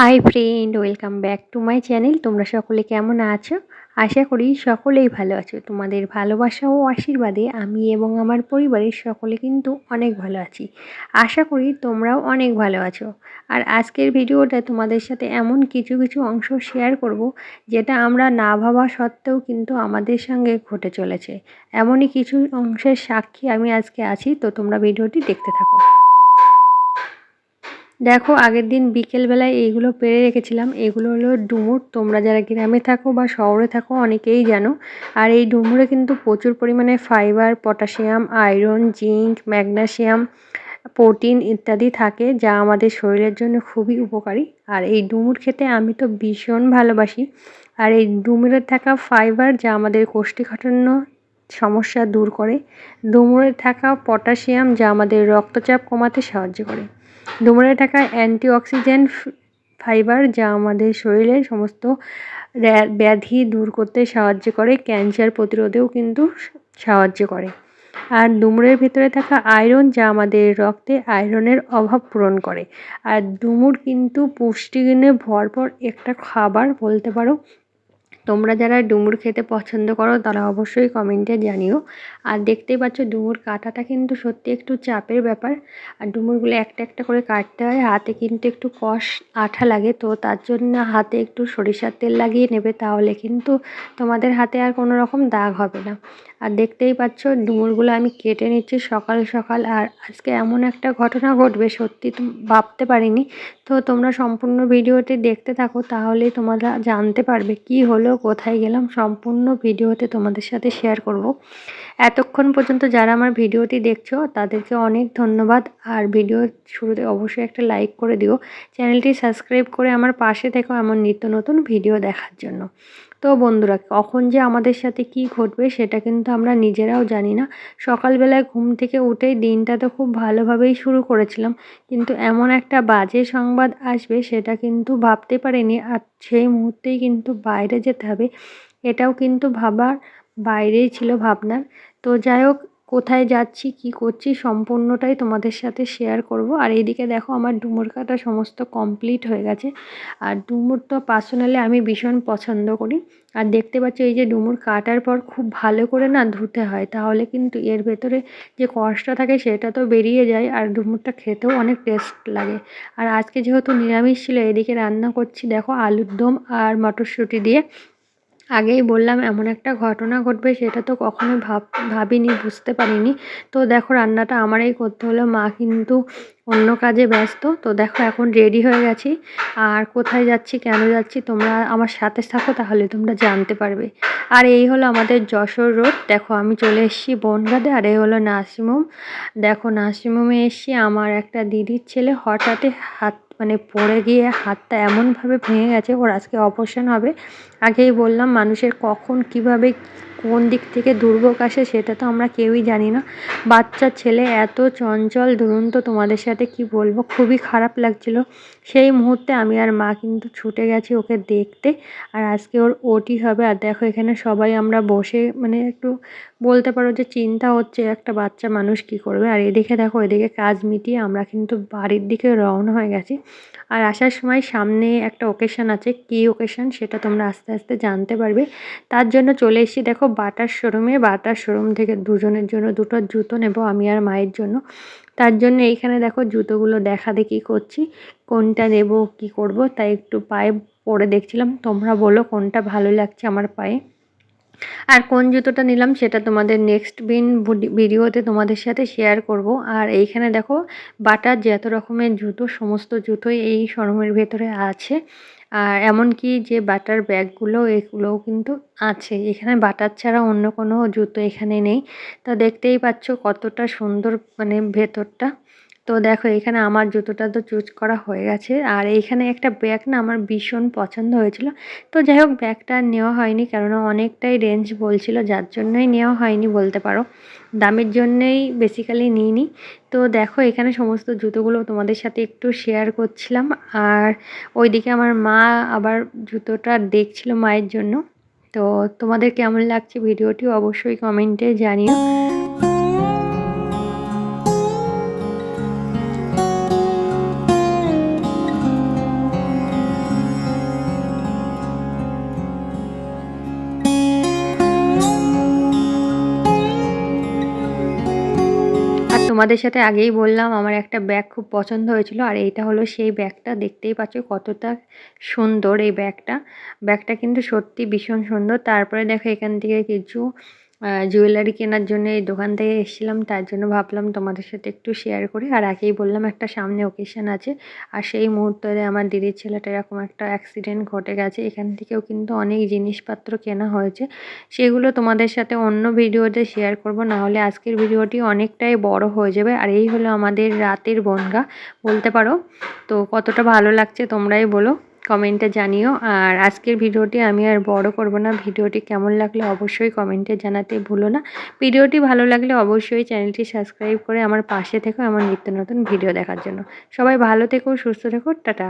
Hi friend, welcome back to my channel. তোমরা সকলে কেমন আছো? আশা করি সকলেই ভালো আছো। তোমাদের ভালোবাসা ও আশীর্বাদে আমি এবং আমার পরিবারের সকলে কিন্তু অনেক ভালো আছি। আশা করি তোমরাও অনেক ভালো আছো। আর আজকের ভিডিওটা তোমাদের সাথে এমন কিছু কিছু অংশ শেয়ার করব, যেটা আমরা না ভাবা সত্ত্বেও কিন্তু আমাদের সঙ্গে ঘটে চলেছে। এমনই কিছু অংশের সাক্ষী আমি আজকে আছি, তো তোমরা ভিডিওটি দেখতে থাকো। দেখো, আগের দিন বিকেলবেলায় এইগুলো পেড়ে রেখেছিলাম। এগুলো হলো ডুমুর। তোমরা যারা গ্রামে থাকো বা শহরে থাকো অনেকেই জানো। আর এই ডুমুরে কিন্তু প্রচুর পরিমাণে fibre, potassium, iron, zinc, magnesium, protein ইত্যাদি থাকে, যা আমাদের শরীরের জন্য খুবই উপকারী। আর এই ডুমুর খেতে আমি তো ভীষণ ভালোবাসি। আর এই ডুমুরে থাকা ফাইবার, যা আমাদের কোষ্ঠীকাঠিন্য সমস্যা দূর করে। ডুমুরে থাকা পটাশিয়াম, যা আমাদের রক্তচাপ কমাতে সাহায্য করে। ডুমুরে থাকা অ্যান্টিঅক্সিডেন্ট ফাইবার, যা আমাদের শরীরের সমস্ত ব্যাধি দূর করতে সাহায্য করে, ক্যান্সার প্রতিরোধেও কিন্তু সাহায্য করে। আর ডুমুরের ভিতরে থাকা আয়রন, যা আমাদের রক্তে আয়রনের অভাব পূরণ করে। আর ডুমুর কিন্তু পুষ্টিগুণে ভরপুর একটা খাবার বলতে পারো। তোমরা যারা ডুমুর খেতে পছন্দ করো তারা অবশ্যই কমেন্টে জানিও। আর দেখতেই পাচ্ছ ডুমুর কাটাটা কিন্তু সত্যি একটু চাপের ব্যাপার। আর ডুমুরগুলো একটা একটা করে কাটতে হয়, হাতে কিন্তু একটু আঠা লাগে, তো তার জন্য হাতে একটু সরিষার তেল লাগিয়ে নেবে, তাহলে কিন্তু তোমাদের হাতে আর কোনো রকম দাগ হবে না। আর দেখতেই পাচ্ছ ডুমুরগুলো আমি কেটে নিচ্ছি সকাল সকাল। আর আজকে এমন একটা ঘটনা ঘটবে সত্যি ভাবতে পারিনি। তো তোমরা সম্পূর্ণ ভিডিওটি দেখতে থাকো, তাহলেই তোমরা জানতে পারবে কি হলো, কোথায় গেলাম। সম্পূর্ণ ভিডিওতে তোমাদের সাথে শেয়ার করব। এতক্ষণ পর্যন্ত যারা আমার ভিডিওটি দেখছো তাদেরকে অনেক ধন্যবাদ। আর ভিডিওর শুরুতে অবশ্যই একটা লাইক করে দিও। চ্যানেলটি সাবস্ক্রাইব করে আমার পাশে থেকো এমন নিত্য নতুন ভিডিও দেখার জন্য। তো বন্ধুরা, কখন যে আমাদের সাথে কি ঘটবে সেটা কিন্তু আমরা নিজেরাও জানি না। সকালবেলায় ঘুম থেকে উঠেই দিনটা তো খুব ভালোভাবেই শুরু করেছিলাম, কিন্তু এমন একটা বাজে সংবাদ আসবে সেটা কিন্তু ভাবতে পারিনি। আর সেই মুহূর্তেই কিন্তু বাইরে যেতে হবে, এটাও কিন্তু ভাবার বাইরেই ছিল ভাবনার। তো যাই হোক, কোথায় যাচ্ছি কি করছি সম্পূর্ণটাই তোমাদের সাথে শেয়ার করব। আর এইদিকে দেখো, আমার ডুমুর কাটা সমস্ত কমপ্লিট হয়ে গেছে। আর ডুমুর তো পার্সোনালি আমি ভীষণ পছন্দ করি। আর দেখতে পাচ্ছ এই যে ডুমুর কাটার পর খুব ভালো করে না ধুতে হয়, তাহলে কিন্তু এর ভেতরে যে কষটা থাকে সেটা তো বেরিয়ে যায়। আর ডুমুরটা খেতেও অনেক টেস্ট লাগে। আর আজকে যেহেতু নিরামিষ ছিল, এদিকে রান্না করছি দেখো আলুর দম আর মটরশুঁটি দিয়ে। আগেই বললাম এমন একটা ঘটনা ঘটবে সেটা তো কখনোই ভাবিনি, বুঝতে পারিনি। তো দেখো রান্নাটা আমারই করতে হলো, মা কিন্তু অন্য কাজে ব্যস্ত। তো দেখো এখন রেডি হয়ে গেছি। আর কোথায় যাচ্ছি, কেন যাচ্ছি, তোমরা আমার সাথে থাকো তাহলে তোমরা জানতে পারবে। আর এই হলো আমাদের যশোর রোড। দেখো আমি চলে এসেছি বনগাঁদে। আর এই হলো নার্সিংহোম। দেখো নার্সিংহোমে এসেছি, আমার একটা দিদির ছেলে হঠাৎ হাত পড়ে গিয়ে হাতটা এমনভাবে ভেঙে গেছে, ওর আজকে অপারেশন হবে। আগেই বললাম মানুষের কখন কিভাবে কোন দিক থেকে দুর্ভোগ আসে সেটা তো আমরা কেউই জানি না। বাচ্চা ছেলে এত চঞ্চল দুরন্ত, তোমাদের সাথে কি বলবো, খুবই খারাপ লাগছিল। সেই মুহূর্তে আমি আর মা কিন্তু ছুটে গেছি ওকে দেখতে। আর আজকে ওর ওটি হবে। আর দেখো এখানে সবাই আমরা বসে একটু বলতে পারো যে চিন্তা হচ্ছে একটা বাচ্চা মানুষ কি করবে। আর এদিকে দেখো, এদিকে কাজ মিটিয়ে আমরা কিন্তু বাড়ির দিকে রওনা হয়ে গেছি। আর আসার সময় সামনে একটা ওকেশন আছে, কী ওকেশন সেটা তোমরা আস্তে আস্তে জানতে পারবে। তার জন্য চলে এসেছি দেখো বাটার শোরুমে। বাটার শোরুম থেকে দুজনের জন্য দুটো জুতো নেব, আমি আর মায়ের জন্য। তার জন্য এইখানে দেখো জুতোগুলো দেখা দেখি করছি, কোনটা নেব কি করব, তাই একটু পায়ে পরে দেখছিলাম। তোমরা বলো কোনটা ভালো লাগছে আমার পায়ে। আর কোন জুতোটা নিলাম সেটা তোমাদের নেক্সট ভিডিওতে তোমাদের সাথে শেয়ার করব। আর এইখানে দেখো বাটার যত রকমের জুতো, সমস্ত জুতোই এই শোরুমের ভেতরে আছে। আর এমনকি যে বাটার ব্যাগগুলো, এগুলোও কিন্তু আছে এখানে। বাটার ছাড়া অন্য কোনো জুতো এখানে নেই। তো দেখতেই পাচ্ছ কতটা সুন্দর ভেতরটা। তো দেখো এখানে আমার জুতোটা তো চুজ করা হয়ে গেছে। আর এইখানে একটা ব্যাগ না আমার ভীষণ পছন্দ হয়েছিল। তো যাই হোক ব্যাগটা নেওয়া হয়নি, কেননা অনেকটাই রেঞ্জ বলছিল, যার জন্যই নেওয়া হয়নি বলতে পারো। দামের জন্যই বেসিক্যালি নিইনি। তো দেখো এখানে সমস্ত জুতোগুলো তোমাদের সাথে একটু শেয়ার করছিলাম। আর ওইদিকে আমার মা আবার জুতোটা দেখছিল মায়ের জন্য। তো তোমাদের কেমন লাগছে ভিডিওটি অবশ্যই কমেন্টে জানিও। তোমাদের সাথে আগেই বললাম আমার একটা ব্যাগ খুব পছন্দ হয়েছিল, আর এইটা হলো সেই ব্যাগটা। দেখতেই পাচ্ছ কতটা সুন্দর এই ব্যাগটা। ব্যাগটা কিন্তু সত্যি ভীষণ সুন্দর। তারপরে দেখো এখান থেকে কিছু জুয়েলারি কেনার জন্য এই দোকান থেকে এসেছিলাম, তার জন্য ভাবলাম তোমাদের সাথে একটু শেয়ার করি। আর আগেই বললাম একটা সামনে ওকেশন আছে, আর সেই মুহূর্তে আমার দিদির ছেলেটা এরকম একটা অ্যাক্সিডেন্ট ঘটে গেছে। এখান থেকেও কিন্তু অনেক জিনিসপত্র কেনা হয়েছে, সেগুলো তোমাদের সাথে অন্য ভিডিওতে শেয়ার করব, না হলে আজকের ভিডিওটি অনেকটাই বড় হয়ে যাবে। আর এই হলো আমাদের রাতের বনগা বলতে পারো। তো কতটা ভালো লাগছে তোমরাই বলো, কমেন্টে জানিও। আর আজকের ভিডিওটি আমি আর বড় করব না, ভিডিওটি কেমন লাগলে অবশ্যই কমেন্টে জানাতে ভুলো না। ভিডিওটি ভালো লাগলে অবশ্যই চ্যানেলটি সাবস্ক্রাইব করে আমার পাশে থেকো আমার নিত্য নতুন ভিডিও দেখার জন্য। সবাই ভালো থেকো, সুস্থ থেকো, টাটা।